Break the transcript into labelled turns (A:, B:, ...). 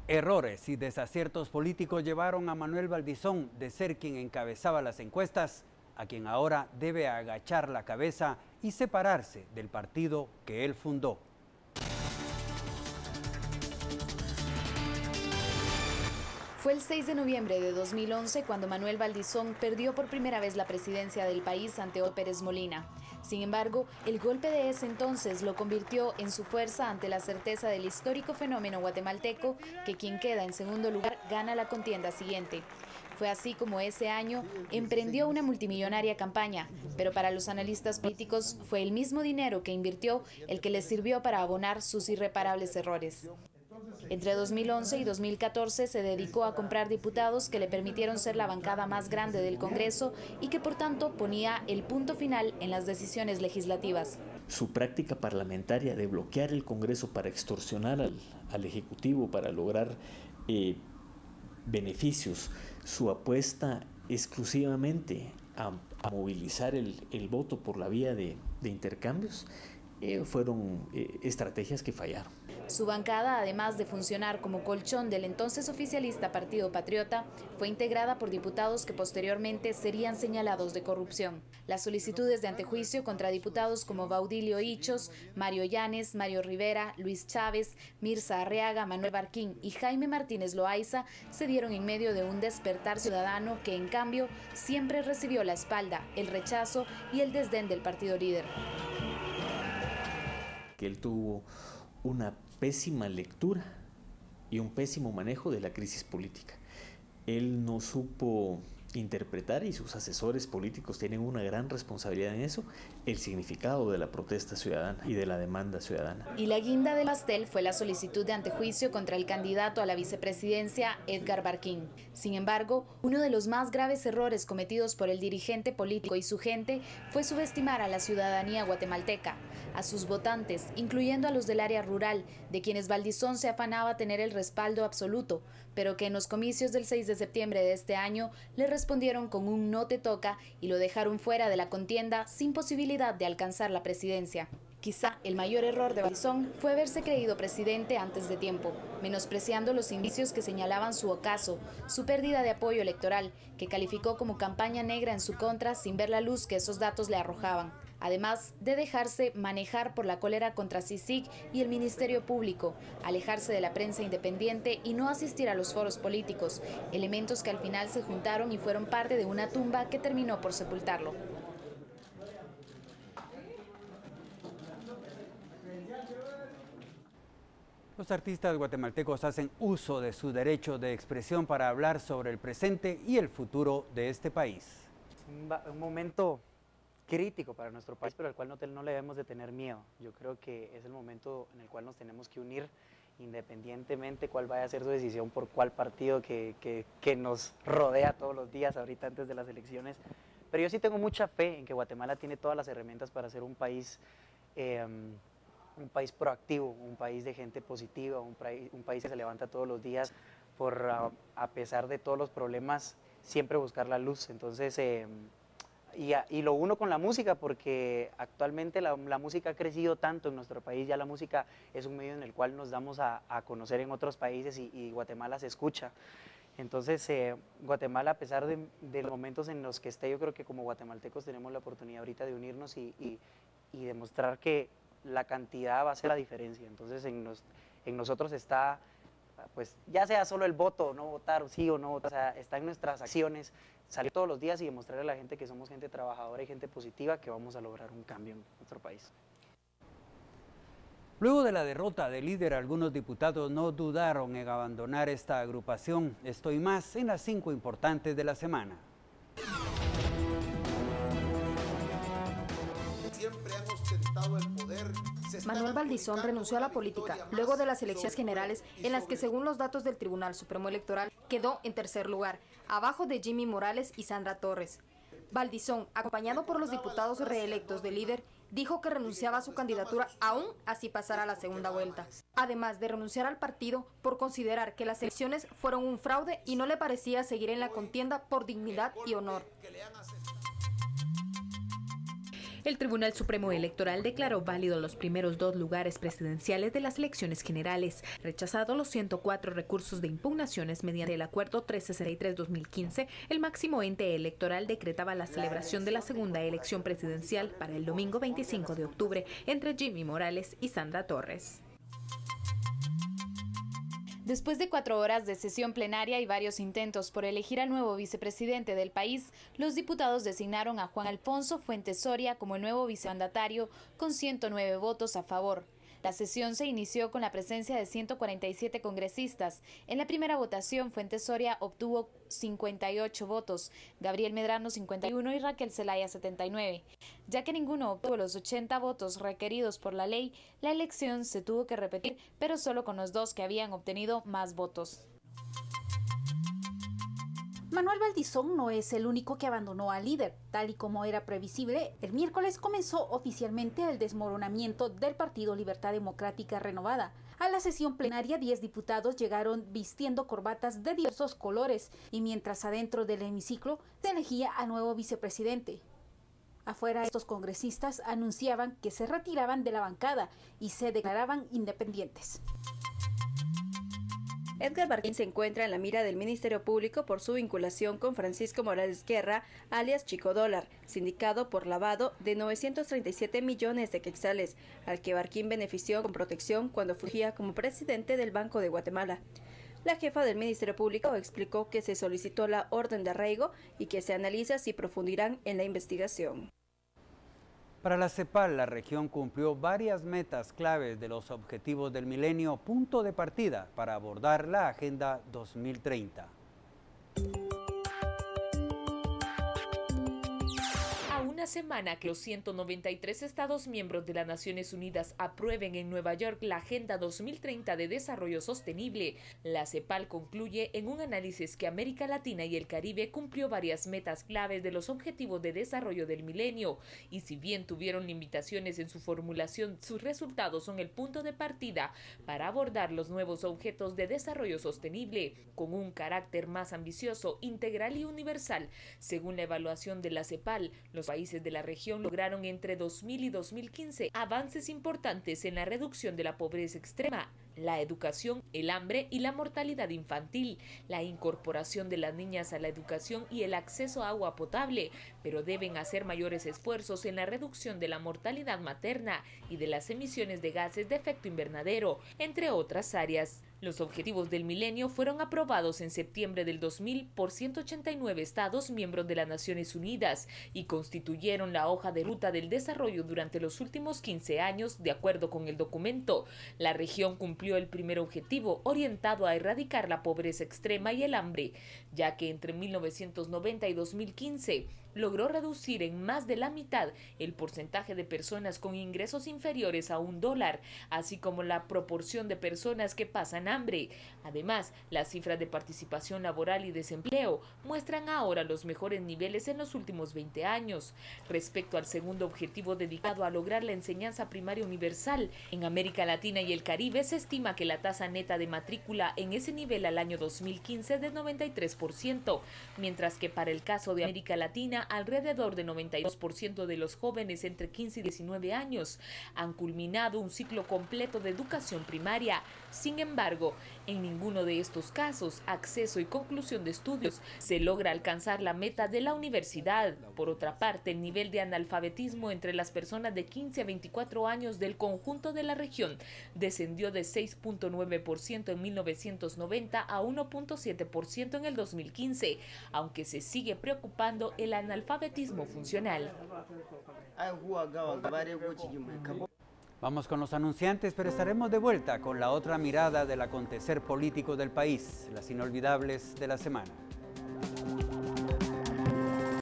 A: Errores y desaciertos políticos llevaron a Manuel Valdizón, de ser quien encabezaba las encuestas, a quien ahora debe agachar la cabeza y separarse del partido que él fundó.
B: Fue el 6 de noviembre de 2011 cuando Manuel Valdizón perdió por primera vez la presidencia del país ante Otto Pérez Molina. Sin embargo, el golpe de ese entonces lo convirtió en su fuerza ante la certeza del histórico fenómeno guatemalteco que quien queda en segundo lugar gana la contienda siguiente. Fue así como ese año emprendió una multimillonaria campaña, pero para los analistas políticos fue el mismo dinero que invirtió el que le sirvió para abonar sus irreparables errores. Entre 2011 y 2014 se dedicó a comprar diputados que le permitieron ser la bancada más grande del Congreso y que por tanto ponía el punto final en las decisiones legislativas.
C: Su práctica parlamentaria de bloquear el Congreso para extorsionar al Ejecutivo, para lograr beneficios, su apuesta exclusivamente a movilizar el voto por la vía de intercambios, fueron estrategias que fallaron.
B: Su bancada, además de funcionar como colchón del entonces oficialista Partido Patriota, fue integrada por diputados que posteriormente serían señalados de corrupción. Las solicitudes de antejuicio contra diputados como Baudilio Hichos, Mario Llanes, Mario Rivera, Luis Chávez, Mirza Arriaga, Manuel Barquín y Jaime Martínez Loaiza se dieron en medio de un despertar ciudadano que, en cambio, siempre recibió la espalda, el rechazo y el desdén del partido líder.
C: Que él tuvo una pésima lectura y un pésimo manejo de la crisis política. Él no supo interpretar, y sus asesores políticos tienen una gran responsabilidad en eso, el significado de la protesta ciudadana y de la demanda ciudadana.
B: Y la guinda del pastel fue la solicitud de antejuicio contra el candidato a la vicepresidencia, Edgar Barquín. Sin embargo, uno de los más graves errores cometidos por el dirigente político y su gente fue subestimar a la ciudadanía guatemalteca, a sus votantes, incluyendo a los del área rural, de quienes Valdizón se afanaba tener el respaldo absoluto, pero que en los comicios del 6 de septiembre de este año le respondieron con un no te toca y lo dejaron fuera de la contienda sin posibilidad de alcanzar la presidencia. Quizá el mayor error de Valdizón fue haberse creído presidente antes de tiempo, menospreciando los indicios que señalaban su ocaso, su pérdida de apoyo electoral, que calificó como campaña negra en su contra sin ver la luz que esos datos le arrojaban. Además de dejarse manejar por la cólera contra CICIG y el Ministerio Público, alejarse de la prensa independiente y no asistir a los foros políticos, elementos que al final se juntaron y fueron parte de una tumba que terminó por sepultarlo.
A: Los artistas guatemaltecos hacen uso de su derecho de expresión para hablar sobre el presente y el futuro de este país.
D: Un momento crítico para nuestro país, pero al cual no le debemos de tener miedo. Yo creo que es el momento en el cual nos tenemos que unir, independientemente cuál vaya a ser su decisión por cuál partido que nos rodea todos los días, ahorita antes de las elecciones. Pero yo sí tengo mucha fe en que Guatemala tiene todas las herramientas para ser un país proactivo, un país de gente positiva, un país que se levanta todos los días por, a pesar de todos los problemas, siempre buscar la luz. Entonces, y lo uno con la música, porque actualmente la música ha crecido tanto en nuestro país, ya la música es un medio en el cual nos damos a conocer en otros países y Guatemala se escucha. Entonces, Guatemala, a pesar de los momentos en los que esté, yo creo que como guatemaltecos tenemos la oportunidad ahorita de unirnos y demostrar que la cantidad va a ser la diferencia. Entonces, en nosotros está, pues, ya sea solo el voto, no votar, sí o no votar, o sea, está en nuestras acciones, salir todos los días y demostrarle a la gente que somos gente trabajadora y gente positiva, que vamos a lograr un cambio en nuestro país.
A: Luego de la derrota del líder, algunos diputados no dudaron en abandonar esta agrupación. Esto y más en las 5 importantes de la semana.
E: Siempre han ostentado el poder.
F: Manuel Valdizón renunció a la política luego de las elecciones generales en las que, según los datos del Tribunal Supremo Electoral, quedó en tercer lugar, abajo de Jimmy Morales y Sandra Torres. Valdizón, acompañado por los diputados reelectos del líder, dijo que renunciaba a su candidatura aún así pasara la segunda vuelta. Además de renunciar al partido por considerar que las elecciones fueron un fraude y no le parecía seguir en la contienda por dignidad y honor.
G: El Tribunal Supremo Electoral declaró válido los primeros 2 lugares presidenciales de las elecciones generales, rechazado los 104 recursos de impugnaciones mediante el Acuerdo 363-2015. El máximo ente electoral decretaba la celebración de la segunda elección presidencial para el domingo 25 de octubre entre Jimmy Morales y Sandra Torres.
B: Después de 4 horas de sesión plenaria y varios intentos por elegir al nuevo vicepresidente del país, los diputados designaron a Juan Alfonso Fuentes Soria como el nuevo vicemandatario con 109 votos a favor. La sesión se inició con la presencia de 147 congresistas. En la primera votación, Fuentes Soria obtuvo 58 votos, Gabriel Medrano 51 y Raquel Zelaya 79. Ya que ninguno obtuvo los 80 votos requeridos por la ley, la elección se tuvo que repetir, pero solo con los 2 que habían obtenido más votos.
H: Manuel Valdizón no es el único que abandonó al líder. Tal y como era previsible, el miércoles comenzó oficialmente el desmoronamiento del Partido Libertad Democrática Renovada. A la sesión plenaria, 10 diputados llegaron vistiendo corbatas de diversos colores y mientras adentro del hemiciclo se elegía al nuevo vicepresidente. Afuera, estos congresistas anunciaban que se retiraban de la bancada y se declaraban independientes.
I: Edgar Barquín se encuentra en la mira del Ministerio Público por su vinculación con Francisco Morales Guerra, alias Chico Dólar, sindicado por lavado de 937 millones de quetzales, al que Barquín benefició con protección cuando fungía como presidente del Banco de Guatemala. La jefa del Ministerio Público explicó que se solicitó la orden de arraigo y que se analiza si profundirán en la investigación.
A: Para la CEPAL, la región cumplió varias metas claves de los objetivos del milenio, punto de partida para abordar la Agenda 2030.
J: Una semana que los 193 Estados miembros de las Naciones Unidas aprueben en Nueva York la Agenda 2030 de Desarrollo Sostenible, la CEPAL concluye en un análisis que América Latina y el Caribe cumplió varias metas claves de los Objetivos de Desarrollo del Milenio, y si bien tuvieron limitaciones en su formulación, sus resultados son el punto de partida para abordar los nuevos objetos de desarrollo sostenible, con un carácter más ambicioso, integral y universal. Según la evaluación de la CEPAL, los países de la región lograron entre 2000 y 2015 avances importantes en la reducción de la pobreza extrema, la educación, el hambre y la mortalidad infantil, la incorporación de las niñas a la educación y el acceso a agua potable, pero deben hacer mayores esfuerzos en la reducción de la mortalidad materna y de las emisiones de gases de efecto invernadero, entre otras áreas. Los objetivos del milenio fueron aprobados en septiembre del 2000 por 189 Estados miembros de las Naciones Unidas y constituyeron la hoja de ruta del desarrollo durante los últimos 15 años. De acuerdo con el documento, la región cumplió el primer objetivo, orientado a erradicar la pobreza extrema y el hambre, ya que entre 1990 y 2015 logró reducir en más de la mitad el porcentaje de personas con ingresos inferiores a $1, así como la proporción de personas que pasan hambre. Además, las cifras de participación laboral y desempleo muestran ahora los mejores niveles en los últimos 20 años. Respecto al segundo objetivo dedicado a lograr la enseñanza primaria universal, en América Latina y el Caribe se estima que la tasa neta de matrícula en ese nivel al año 2015 es de 93%, mientras que para el caso de América Latina, alrededor de 92% de los jóvenes entre 15 y 19 años han culminado un ciclo completo de educación primaria. Sin embargo, en ninguno de estos casos, acceso y conclusión de estudios se logra alcanzar la meta de la universidad. Por otra parte, el nivel de analfabetismo entre las personas de 15 a 24 años del conjunto de la región descendió de 6.9% en 1990 a 1.7% en el 2015, aunque se sigue preocupando el analfabetismo funcional.
A: Vamos con los anunciantes, pero estaremos de vuelta con la otra mirada del acontecer político del país, las inolvidables de la semana.